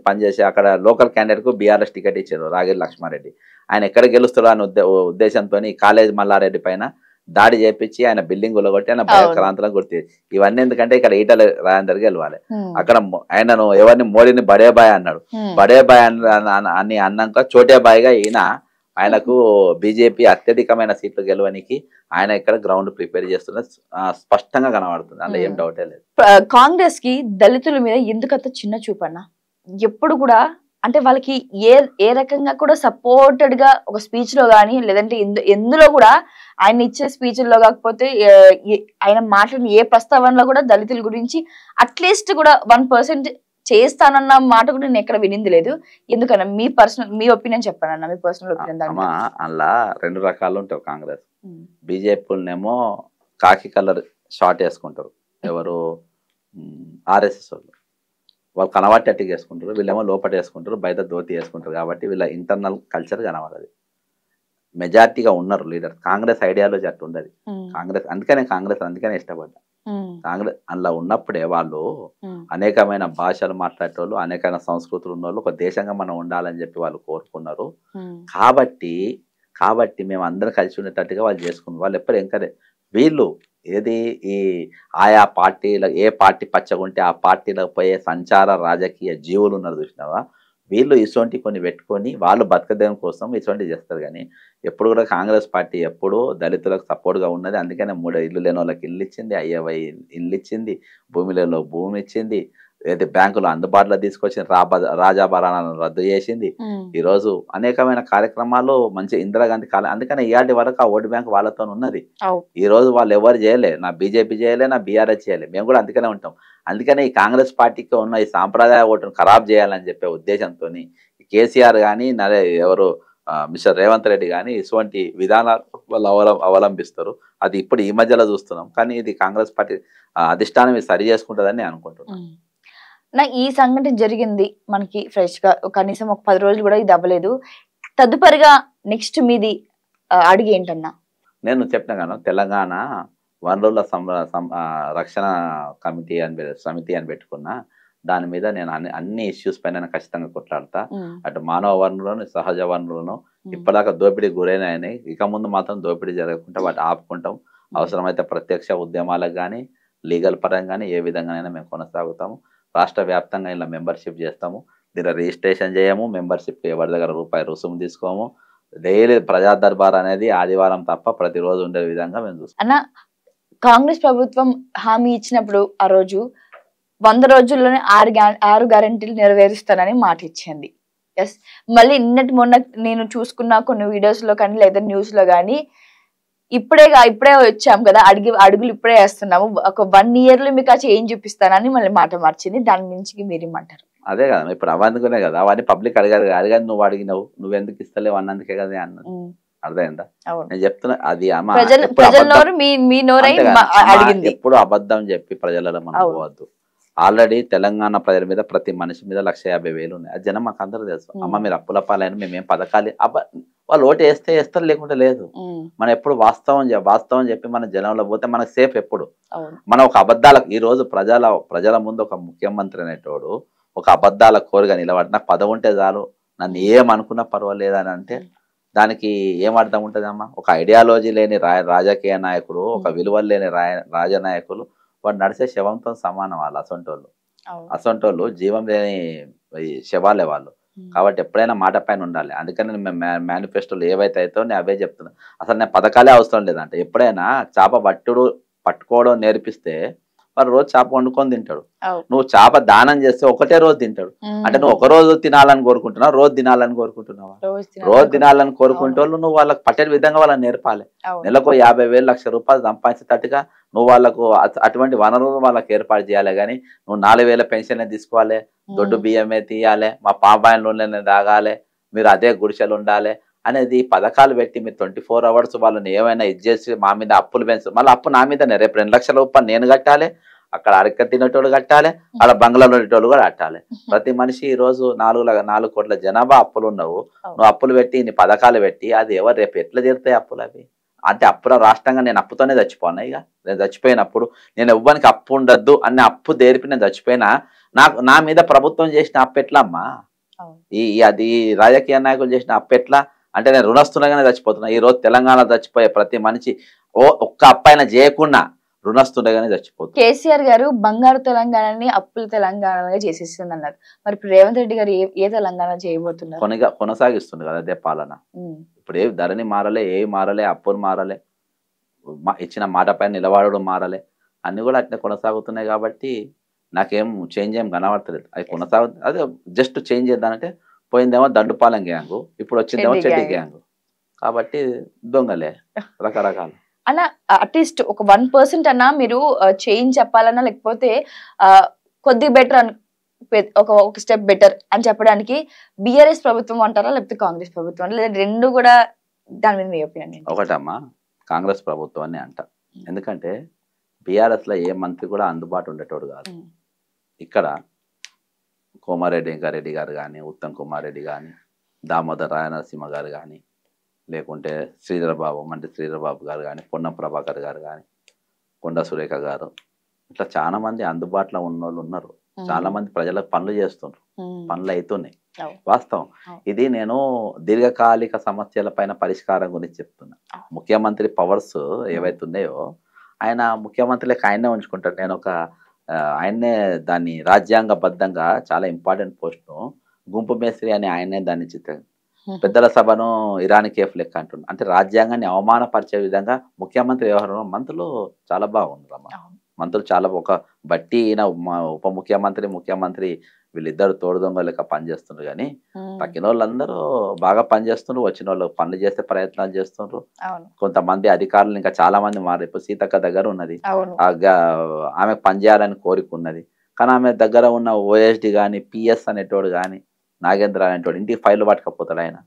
పనిచేసి అక్కడ లోకల్ క్యాండిడేట్ కు బీఆర్ఎస్ టికెట్ ఇచ్చారు, రాగిరి లక్ష్మారెడ్డి. ఆయన ఎక్కడ గెలుస్తాడో అనే ఉద్దేశంతో కాలేజ్ మల్లారెడ్డి పైన దాడి చేపించి ఆయన బిల్డింగ్ కొట్టి ఆయన భయక్రాంతరం గుర్తి. ఇవన్నీ ఎందుకంటే ఇక్కడ ఈటల రాజేందర్ గెలవాలి. అక్కడ ఆయనను ఎవరిని మోడీని బడేబాయ్ అన్నాడు. బడేబాయ్ అని అన్నాక చోటేబాయ్గా ఈయన ఆయనకు బీజేపీ అత్యధికమైన సీట్లు గెలవడానికి ఆయన ఇక్కడ గ్రౌండ్ ప్రిపేర్ చేస్తున్న స్పష్టంగా కనబడుతుంది. అందులో ఏం డౌటే లేదు. కాంగ్రెస్ కి దళితుల మీద ఎందుకంత చిన్న చూపన్న? ఎప్పుడు కూడా అంటే వాళ్ళకి ఏ రకంగా కూడా సపోర్టెడ్ గా ఒక స్పీచ్ లో గానీ లేదంటే ఎందులో కూడా ఆయన ఇచ్చే స్పీచ్ల్లో కాకపోతే ఆయన మాట్లాడిన ఏ ప్రస్తావనలో కూడా దళితుల గురించి అట్లీస్ట్ కూడా 1% చేస్తానన్న మాట కూడా నేను ఎక్కడ వినింది లేదు. ఎందుకన్నా మీ ఒపీనియన్ చెప్పానన్నా, మీ పర్సనల్ ఒపీనియన్. అలా 2 రకాలు ఉంటావు కాంగ్రెస్. బీజేపీనేమో కాకి కలర్ షార్ట్ వేసుకుంటారు, ఎవరు ఆర్ఎస్ఎస్ వాళ్ళు కనబట్టి అట్టి చేసుకుంటారు, వీళ్ళేమో లోపట వేసుకుంటారు, బయట ధోతి వేసుకుంటారు. కాబట్టి వీళ్ళ ఇంటర్నల్ కల్చర్ కనబడదు. మెజార్టీగా ఉన్నారు లీడర్. కాంగ్రెస్ ఐడియాలజీ అట్టు ఉండదు. కాంగ్రెస్ అందుకనే ఇష్టపడ్డా. కాంగ్రెస్ అందులో ఉన్నప్పుడే వాళ్ళు అనేకమైన భాషలు మాట్లాడేటోళ్ళు, అనేకమైన సంస్కృతులు ఉన్నోళ్ళు, ఒక దేశంగా మనం ఉండాలని చెప్పి వాళ్ళు కోరుకున్నారు. కాబట్టి మేము అందరం కలిసి ఉండేటట్టుగా వాళ్ళు చేసుకున్నారు. వాళ్ళు ఎప్పుడు ఎంకరేజ్ వీళ్ళు ఏది ఈ ఆయా పార్టీల ఏ పార్టీ పచ్చగుంటే ఆ పార్టీలకు పోయే సంచార రాజకీయ జీవులు ఉన్నారు చూసినావా, వీళ్ళు ఇటువంటి కొన్ని పెట్టుకొని వాళ్ళు బతకదేవం కోసం ఇటువంటివి చేస్తారు. కానీ ఎప్పుడు కూడా కాంగ్రెస్ పార్టీ ఎప్పుడు దళితులకు సపోర్ట్గా ఉన్నది. అందుకనే 3 ఇల్లు లేని వాళ్ళకి ఇల్లు ఇచ్చింది, 50 ఇల్లు ఇచ్చింది, భూమి లేని భూమి ఇచ్చింది, ఏదైతే బ్యాంకులు అందుబాటులో తీసుకొచ్చింది, రాజాభరణాలను రద్దు చేసింది. ఈరోజు అనేకమైన కార్యక్రమాలు మంచి ఇందిరాగాంధీ కాలం. అందుకనే ఇవాటి వరకు ఆ ఓటు బ్యాంక్ వాళ్ళతో ఉన్నది. ఈ రోజు వాళ్ళు ఎవరు చేయలే, నా బీజేపీ చేయలే, నా బీఆర్ఎస్ చేయలే, మేము కూడా అందుకనే ఉంటాం. అందుకనే ఈ కాంగ్రెస్ పార్టీకి ఉన్న ఈ సాంప్రదాయ ఓటును ఖరాబ్ చేయాలని చెప్పే ఉద్దేశంతో కేసీఆర్ కానీ ఎవరు మిస్టర్ రేవంత్ రెడ్డి కానీ ఇటువంటి విధానాలు వాళ్ళు అవలంబిస్తారు. అది ఇప్పుడు ఈ మధ్యలో చూస్తున్నాం. కానీ ఇది కాంగ్రెస్ పార్టీ అధిష్టానం సరి చేసుకుంటుందని నేను అనుకుంటున్నాను. ఈ సంఘటన జరిగింది మనకి ఫ్రెష్ గా కనీసం ఒక 10 రోజులు కూడా ఇది అవ్వలేదు. తదుపరిగా నెక్స్ట్ మీది అడుగు ఏంటన్నా? నేను చెప్పిన గాను తెలంగాణ వనరుల రక్షణ సమితి అని పెట్టుకున్నా. దాని మీద నేను అన్ని ఇష్యూస్ పైన ఖచ్చితంగా కొట్లాడతా. అటు మానవ వనరులను, సహజ వనరులను ఇప్పటిదాకా దోపిడీ గురైనాయని, ఇక ముందు మాత్రం దోపిడీ జరగకుండా వాటి ఆపుకుంటాం. అవసరమైతే ప్రత్యక్ష ఉద్యమాలకు కానీ లీగల్ పరంగా కానీ ఏ విధంగానైనా మేము కొనసాగుతాము. రాష్ట్ర వ్యాప్తంగా ఇలా మెంబర్షిప్ చేస్తాము. దీన్ని రిజిస్ట్రేషన్ చేయము, మెంబర్షిప్ ఎవరి దగ్గర రూపాయి రుసుము తీసుకోము. డైలీ ప్రజా దర్బార్ అనేది ఆదివారం తప్ప ప్రతిరోజు ఉండే విధంగా మేము చూస్తాం. అన్న, కాంగ్రెస్ ప్రభుత్వం హామీ ఇచ్చినప్పుడు ఆ రోజు 100 రోజుల్లోనే 6 గ్యారెంటీలు నెరవేరుస్తానని మాట ఇచ్చింది. ఎస్, మళ్ళీ మొన్న నేను చూసుకున్న కొన్ని వీడియోస్ లో కానీ లేదా న్యూస్ లో కానీ ఇప్పుడే వచ్చాం కదా, అడుగులు ఇప్పుడే వేస్తున్నాము, ఒక 1 year లో మీకు ఆ చేంజ్ చూపిస్తానని మళ్ళీ మాట మార్చింది. దాని నుంచి మీరేమంటారు? అదే కదా, ఇప్పుడు అవన్నీ కదా, అవన్నీ పబ్లిక్ అడిగారు నువ్వు అడిగినావు, నువ్వు ఎందుకు ఇస్తలేవు అన్నందుకే కదా అన్నది. అర్థమైందా? నేను చెప్తున్నా, అది ఎప్పుడు అబద్ధం చెప్పి ప్రజలలో మనం పోవద్దు. ఆల్రెడీ తెలంగాణ ప్రజల మీద ప్రతి మనిషి మీద 150,000 ఉన్నాయి. అది జనం మాకు అందరూ తెలుసు. అమ్మ మీరు అప్పుల పాలైన మేమేం పథకాలు వాళ్ళు ఓటు వేస్తారు, లేకుంటే లేదు. మనం ఎప్పుడు వాస్తవం చెప్పి మన జనంలో పోతే మనకు సేఫ్. ఎప్పుడు మనం ఒక అబద్ధాలకు ఈ రోజు ప్రజల ముందు ఒక ముఖ్యమంత్రి అనేటోడు ఒక అబద్ధాల కోరిగా నిలబడి నాకు పదవి ఉంటే చాలు, నన్ను ఏమనుకున్నా పర్వాలేదు అని అంటే దానికి ఏం అర్థం ఉంటుందమ్మా? ఒక ఐడియాలజీ లేని రాజకీయ నాయకుడు, ఒక విలువలు లేని రాజనాయకులు వాడు నడిచే శవంతో సమానం. వాళ్ళు అసొంటోళ్ళు జీవం లేని శవాలే వాళ్ళు. కాబట్టి ఎప్పుడైనా మాట పైన ఉండాలి. అందుకని మేనిఫెస్టోలు ఏవైతే అవుతాయో నేను అవే చెప్తున్నా. అసలు నేను పథకాలే అవసరం లేదంటే, ఎప్పుడైనా చేప పట్టుకోవడం నేర్పిస్తే వాడు రోజు చేప వండుకొని తింటాడు. నువ్వు చేప దానం చేస్తే ఒకటే రోజు తింటాడు. అంటే నువ్వు ఒక రోజు తినాలని కోరుకుంటున్నావు, రోజు తినాలని కోరుకుంటున్నావా? రోజు తినాలని కోరుకుంటే నువ్వు వాళ్ళకి పట్టే విధంగా వాళ్ళని నేర్పాలి. నెలకు 50,000 1,00,000 రూపాయలు సంపాదించేటట్టుగా నువ్వు వాళ్ళకు అటువంటి వనరులు వాళ్ళకి ఏర్పాటు చేయాలి. కానీ నువ్వు 4,000 పెన్షన్లే తీసుకోవాలి, దొడ్డు బియ్యమే తీయాలి, మా పాపాయిల నూనె తాగాలి, మీరు అదే గుడిసెలు ఉండాలి అనేది పథకాలు పెట్టి మీరు 24 hours వాళ్ళని ఏమైనా చేసి మా మీద అప్పులు పెంచు. మళ్ళీ అప్పు నా మీదనే. రేపు 2 లక్షల రూపాయలు నేను కట్టాలి, అక్కడ అరక తినేటోళ్ళు కట్టాలి, అక్కడ బంగ్లాలో ఉండేటోళ్ళు కూడా కట్టాలి. ప్రతి మనిషి ఈ రోజు 4 కోట్ల జనాభా అప్పులు ఉన్నావు. నువ్వు అప్పులు పెట్టి నీ పథకాలు పెట్టి అది ఎవరు రేపు ఎట్లా తీరుతాయి అప్పులు? అవి అంటే అప్పుల రాష్ట్రంగా నేను అప్పుతోనే చచ్చిపోను. ఇక నేను చచ్చిపోయినప్పుడు నేను ఎవ్వరికి అప్పు ఉండద్దు అనే అప్పు దేరిపి నేను చచ్చిపోయినా నా మీద ప్రభుత్వం చేసిన అప్పు ఎట్లా అమ్మా? అది రాజకీయ నాయకులు చేసిన అప్పు ఎట్లా అంటే నేను రుణస్తున్నగానే చచ్చిపోతున్నా. ఈ రోజు తెలంగాణ చచ్చిపోయే ప్రతి మనిషి ఒక్క అప్పైనా చేయకుండా రుణస్తుండగానే చచ్చిపోతుంది. కేసీఆర్ గారు బంగారు తెలంగాణని అప్పుల తెలంగాణగా చేసేస్తుంది అన్నారు. మరి రేవంత్ రెడ్డి గారు ఏ తెలంగాణ చేయబోతున్నారు? కొనసాగిస్తుంది కదా అదే పాలన. ఇప్పుడు ఏ ధరని మారలే, మారలే, అప్పులు మారలే, ఇచ్చిన మాట పైన నిలబడడం మారలే, అన్ని కూడా అట్లా కొనసాగుతున్నాయి. కాబట్టి నాకేం చేంజ్ ఏం కనబడతలేదు. అది కొనసాగుతుంది. అదే జస్ట్ చేంజ్ చేద్దానంటే పోయిందేమో దండుపాలెం గ్యాంగు, ఇప్పుడు వచ్చిందేమో చెడ్డి గ్యాంగు. కాబట్టి దొంగలే రకరకాలు. అన్న, అట్లీస్ట్ ఒక 1% అన్నా మీరు చేంజ్ చెప్పాలన్నా, లేకపోతే కొద్ది బెటర్ అని ఒక స్టెప్ బెటర్ అని చెప్పడానికి బీఆర్ఎస్ ప్రభుత్వం అంటారా, లేకపోతే కాంగ్రెస్ ప్రభుత్వం అంటారా, లేదా రెండు కూడా? దాని మీద మీ ఒపీనియన్? ఒకటమ్మా, కాంగ్రెస్ ప్రభుత్వాన్ని అంట. ఎందుకంటే బీఆర్ఎస్ లో ఏ మంత్రి కూడా అందుబాటు ఉండేటోడు కాదు. ఇక్కడ కోమారెడ్డి వెంకారెడ్డి గారు కానీ, ఉత్తమ్ కుమార్ రెడ్డి కానీ, దామోదర్ రాయనరసింహ గారు కానీ, లేకుంటే మంత్రి శ్రీధరబాబు గారు కానీ, పొన్నం ప్రభాకర్ గారు కానీ, కొండ సురేఖ గారు, ఇట్లా చాలా మంది అందుబాటులో ఉన్న వాళ్ళు ఉన్నారు. చాలా మంది ప్రజలకు పనులు చేస్తున్నారు, పనులు అవుతున్నాయి. వాస్తవం ఇది. నేను దీర్ఘకాలిక సమస్యల పైన పరిష్కారం గురించి చెప్తున్నా. ముఖ్యమంత్రి పవర్స్ ఏవైతే ఉన్నాయో ఆయన ముఖ్యమంత్రి ఆయనే ఉంచుకుంటాడు. నేను ఆయన్నే దాన్ని రాజ్యాంగబద్ధంగా చాలా ఇంపార్టెంట్ పోస్ట్ గుంపు మేస్త్రి అని ఆయనే దాన్ని పెద్దల సభను ఇరానీ కేఫ్ లెక్క అంటున్నారు. అంటే రాజ్యాంగాన్ని అవమానపరిచే విధంగా ముఖ్యమంత్రి వ్యవహారం. మంత్రులు చాలా బాగుందమ్మా. మంత్రులు చాలా ఒక బట్టి ఉప ముఖ్యమంత్రి వీళ్ళిద్దరు తోడు దొంగ లెక్క పనిచేస్తున్నారు. కానీ తక్కిన వాళ్ళందరూ బాగా పనిచేస్తున్నారు. వచ్చిన వాళ్ళు పనులు చేసే ప్రయత్నాలు చేస్తున్నారు. కొంతమంది అధికారులు ఇంకా చాలా మంది మారు. ఇప్పుడు సీతక్క దగ్గర ఉన్నది, ఆమెకు పనిచేయాలని కోరిక ఉన్నది. కానీ ఆమె దగ్గర ఉన్న ఓఎస్డి కానీ, పిఎస్ అనేటోడు కానీ, నాగేంద్ర అనేటోడు ఇంటికి ఫైల్ పట్టుకపోతాడు. ఆయన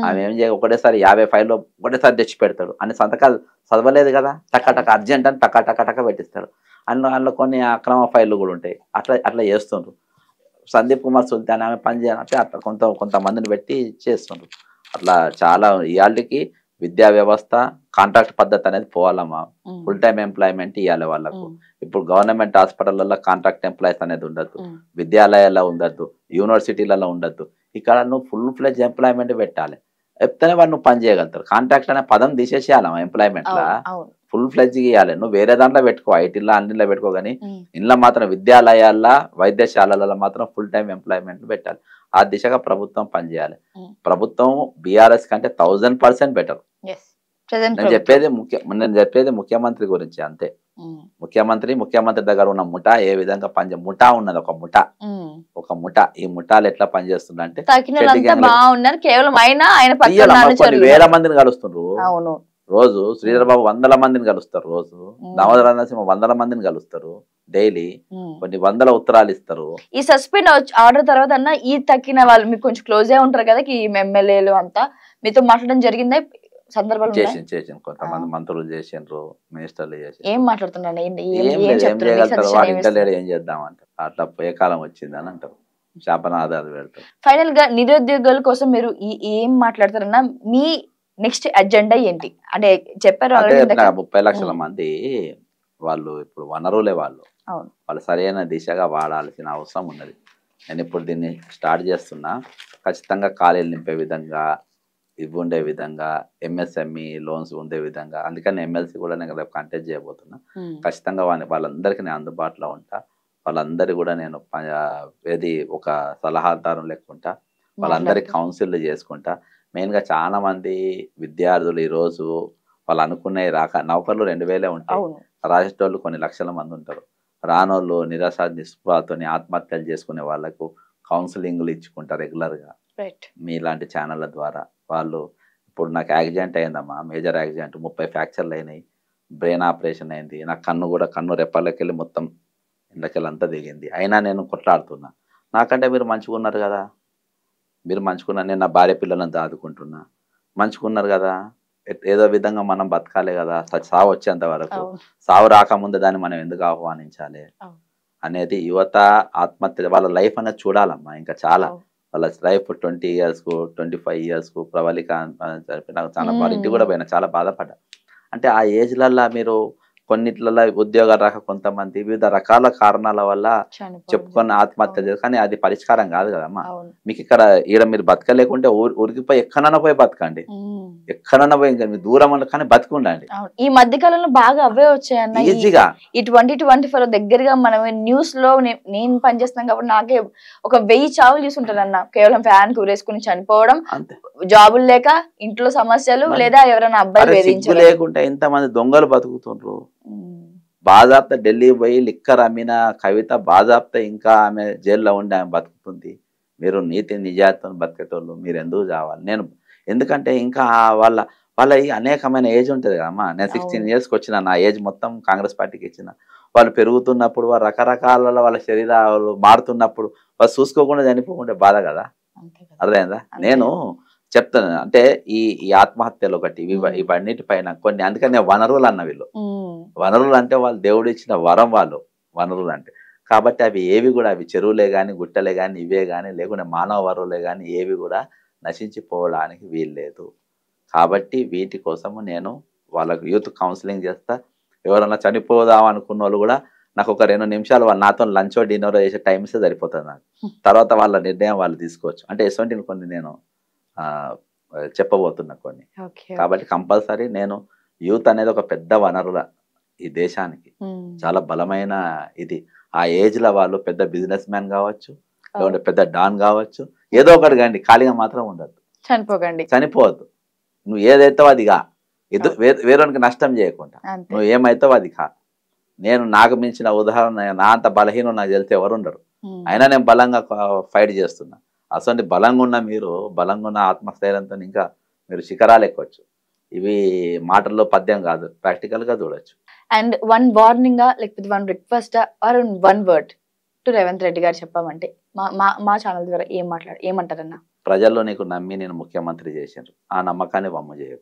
ఆమె ఏం చేయ ఒకటేసారి 50 ఫైళ్ళు ఒకటేసారి తెచ్చి పెడతాడు. అన్ని సంతకాలు చదవలేదు కదా, టక్క అర్జెంట్ అని టక్క పెట్టిస్తాడు. అందులో కొన్ని అక్రమ ఫైళ్ళు కూడా ఉంటాయి. అట్లా చేస్తుండ్రు. సందీప్ కుమార్ సుల్తాన్ ఆమె పని చేయాలంటే అట్లా కొంతమందిని పెట్టి చేస్తుండ్రు. అట్లా చాలా ఇవాళకి విద్యా వ్యవస్థ కాంట్రాక్ట్ పద్ధతి అనేది పోవాలమ్మా. ఫుల్ టైం ఎంప్లాయ్మెంట్ ఇవ్వాలి వాళ్ళకు. ఇప్పుడు గవర్నమెంట్ హాస్పిటల్లో కాంట్రాక్ట్ ఎంప్లాయీస్ అనేది ఉండద్దు, విద్యాలయాల్లో ఉండద్దు, యూనివర్సిటీలలో ఉండద్దు. ఇక్కడ నువ్వు ఫుల్ ఫ్లెజ్ ఎంప్లాయ్మెంట్ పెట్టాలి. చెప్తేనే వాళ్ళు నువ్వు పని చేయగలుగుతారు. కాంట్రాక్ట్ అనే పదం తీసేసేయాలమ్మా ఎంప్లాయ్మెంట్ లా. ఫుల్ ఫ్లెజ్ ఇవ్వాలి. నువ్వు వేరే దాంట్లో పెట్టుకో, ఐటీలో అన్నిలో పెట్టుకో. కానీ ఇంట్లో మాత్రం విద్యాలయాల్లో, వైద్యశాలలలో మాత్రం ఫుల్ టైం ఎంప్లాయ్మెంట్ పెట్టాలి. ఆ దిశగా ప్రభుత్వం పనిచేయాలి. ప్రభుత్వం బీఆర్ఎస్ కంటే 1000% బెటర్. నేను చెప్పేది ముఖ్యమంత్రి గురించి అంతే. ముఖ్యమంత్రి దగ్గర ఉన్న ముఠా ఏ విధంగా ముఠా ఉన్నది. ఒక ముఠా ఈ ముఠాలు ఎట్లా పనిచేస్తుంది అంటే వేల మందిని కలుస్తుండ్రు రోజు. శ్రీధరబాబు 100 మందిని కలుస్తారు రోజు. దామోదర నరసింహ 100 మందిని కలుస్తారు డైలీ. కొన్ని 100 ఉత్తరాలు ఇస్తారు. ఈ సస్పెండ్ ఆర్డర్ తర్వాత అన్న ఈ తక్కిన వాళ్ళు మీకు కొంచెం క్లోజ్ గా ఉంటారు కదా, ఈ ఎమ్మెల్యేలు అంతా మీతో మాట్లాడడం జరిగిందా? సందర్భాలు చేసిన కొంతమంది మంత్రులు చేసిండ్రు, మినిస్టర్లు చేసిండ్రు. ఏం మాట్లాడుతున్నాను, ఏం చేద్దామంటారు. అట్లా పోయే కాలం వచ్చింది అని అంటారు. శాపనాదాలు పెడతారు. ఫైనల్ గా నిరుద్యోగుల కోసం మీరు ఏం మాట్లాడతారన్నా? మీ నెక్స్ట్ అజెండా ఏంటి అంటే చెప్పారు? 30 లక్షల మంది వాళ్ళు ఇప్పుడు వనరులే. వాళ్ళు సరైన దిశగా వాడాల్సిన అవసరం ఉన్నది. నేను ఇప్పుడు దీన్ని స్టార్ట్ చేస్తున్నా. ఖచ్చితంగా ఖాళీలు నింపే విధంగా, ఇవి ఉండే విధంగా, ఎంఎస్ఎంఈ లోన్స్ ఉండే విధంగా. అందుకని ఎమ్మెల్సీ కూడా నేను రేపు కంటెస్ట్ చేయబోతున్నా. ఖచ్చితంగా వాళ్ళందరికీ నేను అందుబాటులో ఉంటా. వాళ్ళందరూ కూడా నేను ఒక సలహాదారు లెక్కుంటా. వాళ్ళందరికీ కౌన్సిల్ చేసుకుంటా. మెయిన్గా చాలా మంది విద్యార్థులు ఈరోజు వాళ్ళు అనుకునే నౌకర్లు 2000 ఉంటాయి. రాసేటోళ్ళు కొన్ని లక్షల మంది ఉంటారు. రానోళ్ళు నిరాశ నిస్పృహతో ఆత్మహత్యలు చేసుకునే వాళ్ళకు కౌన్సిలింగ్లు ఇచ్చుకుంటారు రెగ్యులర్గా మీలాంటి ఛానళ్ళ ద్వారా. వాళ్ళు ఇప్పుడు నాకు యాక్సిడెంట్ అయిందమ్మా, మేజర్ యాక్సిడెంట్, 30 ఫ్రాక్చర్లు అయినాయి, బ్రెయిన్ ఆపరేషన్ అయింది. నా కన్ను రెప్పలకి వెళ్ళి మొత్తం ఇండ్లకెళ్ళి అంతా దిగింది. అయినా నేను కొట్లాడుతున్నా. నాకంటే మీరు మంచిగా ఉన్నారు కదా, నేను నా భార్య పిల్లలను దాదుకుంటున్నా, మంచుకున్నారు కదా, ఏదో విధంగా మనం బతకాలి కదా. సావు వచ్చేంత వరకు, సావు రాకముందే దాన్ని మనం ఎందుకు ఆహ్వానించాలి అనేది యువత ఆత్మహత్య. వాళ్ళ లైఫ్ అనేది చూడాలమ్మా. ఇంకా చాలా వాళ్ళ లైఫ్ 20 ఇయర్స్కు 25 ఇయర్స్కు ప్రవళిక నాకు చాలా ఇంటికి కూడా పోయినా, చాలా బాధపడ్డా. అంటే ఆ ఏజ్లల్లో మీరు కొన్నిట్లలో ఉద్యోగాలు రాక కొంతమంది వివిధ రకాల కారణాల వల్ల చెప్పుకొని ఆత్మహత్య చేస్తారు. కానీ అది పరిష్కారం కాదు కదమ్మా. మీకు ఈడ మీరు బతకలేకుంటే ఉరికిపోయి ఎక్కడన్నా పోయి బతకండి, ఎక్కడన్నా పోయి ఇంకా మీరు దూరం కానీ బతుకుండండి. ఈ మధ్య కాలంలో బాగా అవే వచ్చాయన్న ఈజీగా. ఈ 2024 దగ్గరగా మనం న్యూస్ లో నేను పనిచేస్తున్నాను కాబట్టి నాకే ఒక 1000 చావులు చూసుంటానన్న. కేవలం ఫ్యాన్ కూరేసుకుని చనిపోవడం, జాబులు లేక, ఇంట్లో సమస్యలు, లేదా ఎవరైనా అబ్బాయి వేధించడం. లేకుంటే ఇంతమంది దొంగలు బతుకుతుండ్రు. బాజాప్త ఢిల్లీ పోయి లిక్కర్ అమ్మిన కవిత బాజాప్త ఇంకా ఆమె జైల్లో ఉండి ఆమె బతుకుతుంది. మీరు నీతి నిజాయితీతో బతికేటోళ్ళు మీరు ఎందుకు చావాలి? ఎందుకంటే ఇంకా వాళ్ళ అనేకమైన ఏజ్ ఉంటుంది కదమ్మా. నేను 16 ఇయర్స్కి వచ్చిన, నా ఏజ్ మొత్తం కాంగ్రెస్ పార్టీకి ఇచ్చిన. వాళ్ళు పెరుగుతున్నప్పుడు, వాళ్ళు రకరకాల వాళ్ళ శరీరాలు మారుతున్నప్పుడు వాళ్ళు చూసుకోకుండా చనిపోకుండా బాధ కదా. అర్థమైందా? నేను చెప్తాను అంటే ఈ ఆత్మహత్యలు ఒకటి, ఇవన్నిటిపైన కొన్ని. అందుకని వనరులు అన్న వీళ్ళు వనరులు అంటే వాళ్ళు దేవుడు ఇచ్చిన వరం వాళ్ళు వనరులు అంటే. కాబట్టి అవి ఏవి కూడా అవి చెరువులే కానీ గుట్టలే కానీ ఇవే కానీ లేకుంటే మానవ వనరులే కానీ ఏవి కూడా నశించిపోవడానికి వీల్లేదు. కాబట్టి వీటి కోసము నేను వాళ్ళకు యూత్ కౌన్సిలింగ్ చేస్తా. ఎవరన్నా చనిపోదాం అనుకున్న వాళ్ళు కూడా నాకు ఒక 2 నిమిషాలు వాళ్ళు నాతో లంచో డిన్నర్ చేసే టైమ్సే సరిపోతుంది నాకు. తర్వాత వాళ్ళ నిర్ణయం వాళ్ళు తీసుకోవచ్చు. అంటే ఎటువంటి కొన్ని నేను చెప్పబోతున్నా కొన్ని. కాబట్టి కంపల్సరీ నేను యూత్ అనేది ఒక పెద్ద వనరుల ఈ దేశానికి చాలా బలమైన ఇది. ఆ ఏజ్ లో వాళ్ళు పెద్ద బిజినెస్ మ్యాన్ కావచ్చు, లేకుంటే పెద్ద డాన్ కావచ్చు, ఏదో ఒకటి కానీ ఖాళీగా మాత్రం ఉండద్దు, చనిపోవద్దు. నువ్వు ఏదైతావో అదిగా వేరొనికి నష్టం చేయకుండా నువ్వు ఏమైతావో అది కా. నేను నాకు మించిన ఉదాహరణ నా అంత బలహీనం నాకు తెలితే ఎవరు ఉండరు. అయినా నేను బలంగా ఫైట్ చేస్తున్నా. అసలు బలంగా ఉన్న మీరు బలంగా ఉన్న ఆత్మస్థైర్యంతో ఇంకా మీరు శిఖరాలు ఎక్కవచ్చు. ఇవి మాటల్లో పద్యం కాదు, ప్రాక్టికల్ గా చూడొచ్చు. అండ్ వన్ వార్నింగ్ లేకపోతే one request or one word to Revanth Reddy గారు చెప్పామంటే మా ఛానల్ ద్వారా ఏమంటారన్నా? ప్రజల్లో నీకు నమ్మి నేను ముఖ్యమంత్రి చేశాను, ఆ నమ్మకాన్ని వమ్ము చేయకు.